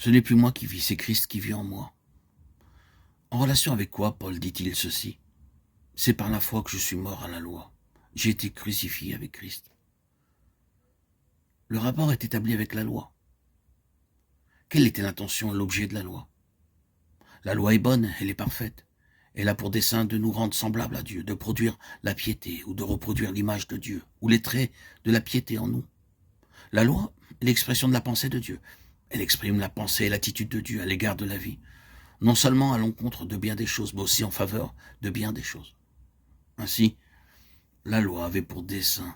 Ce n'est plus moi qui vis, c'est Christ qui vit en moi. En relation avec quoi Paul dit-il ceci? C'est par la foi que je suis mort à la loi. J'ai été crucifié avec Christ. Le rapport est établi avec la loi. Quelle était l'intention, l'objet de la loi? La loi est bonne, elle est parfaite. Elle a pour dessein de nous rendre semblables à Dieu, de produire la piété ou de reproduire l'image de Dieu, ou les traits de la piété en nous. La loi est l'expression de la pensée de Dieu. Elle exprime la pensée et l'attitude de Dieu à l'égard de la vie, non seulement à l'encontre de bien des choses, mais aussi en faveur de bien des choses. Ainsi, la loi avait pour dessein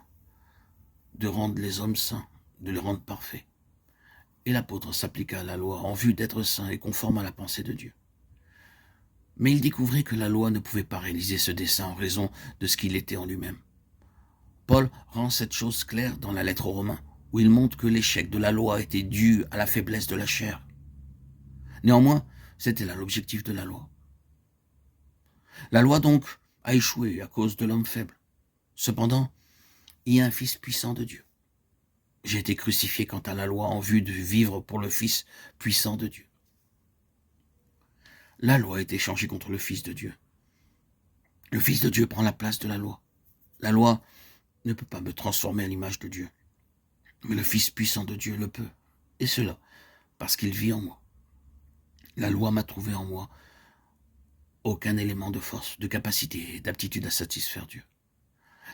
de rendre les hommes saints, de les rendre parfaits. Et l'apôtre s'appliqua à la loi en vue d'être saint et conforme à la pensée de Dieu. Mais il découvrit que la loi ne pouvait pas réaliser ce dessein en raison de ce qu'il était en lui-même. Paul rend cette chose claire dans la lettre aux Romains, où il montre que l'échec de la loi était dû à la faiblesse de la chair. Néanmoins, c'était là l'objectif de la loi. La loi donc a échoué à cause de l'homme faible. Cependant, il y a un Fils puissant de Dieu. J'ai été crucifié quant à la loi en vue de vivre pour le Fils puissant de Dieu. La loi a été changée contre le Fils de Dieu. Le Fils de Dieu prend la place de la loi. La loi ne peut pas me transformer à l'image de Dieu. Mais le Fils puissant de Dieu le peut. Et cela, parce qu'il vit en moi. La loi m'a trouvé en moi aucun élément de force, de capacité et d'aptitude à satisfaire Dieu.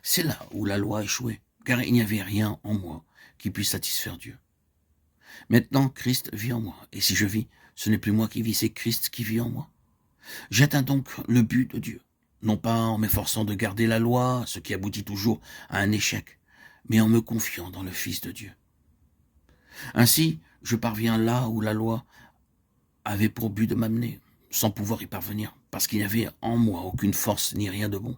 C'est là où la loi a échoué, car il n'y avait rien en moi qui puisse satisfaire Dieu. Maintenant, Christ vit en moi, et si je vis, ce n'est plus moi qui vis, c'est Christ qui vit en moi. J'atteins donc le but de Dieu, non pas en m'efforçant de garder la loi, ce qui aboutit toujours à un échec, mais en me confiant dans le Fils de Dieu. Ainsi, je parviens là où la loi avait pour but de m'amener, sans pouvoir y parvenir, parce qu'il n'y avait en moi aucune force ni rien de bon.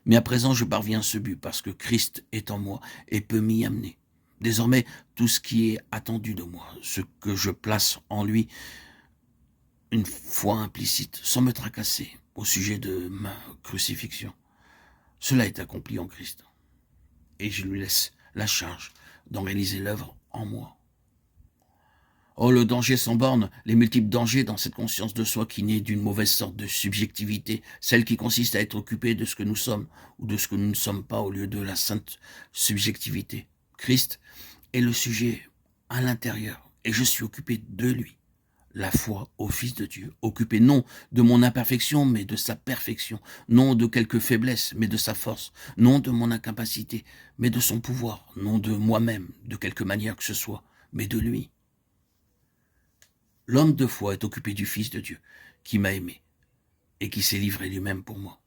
Mais à présent, je parviens à ce but, parce que Christ est en moi et peut m'y amener. Désormais, tout ce qui est attendu de moi, ce que je place en lui, une foi implicite, sans me tracasser au sujet de ma crucifixion, cela est accompli en Christ. Et je lui laisse la charge d'en réaliser l'œuvre en moi. Oh, le danger sans borne, les multiples dangers dans cette conscience de soi qui naît d'une mauvaise sorte de subjectivité, celle qui consiste à être occupé de ce que nous sommes ou de ce que nous ne sommes pas au lieu de la sainte subjectivité. Christ est le sujet à l'intérieur et je suis occupé de lui. La foi au Fils de Dieu, occupé non de mon imperfection, mais de sa perfection, non de quelques faiblesses, mais de sa force, non de mon incapacité, mais de son pouvoir, non de moi-même, de quelque manière que ce soit, mais de lui. L'homme de foi est occupé du Fils de Dieu, qui m'a aimé et qui s'est livré lui-même pour moi.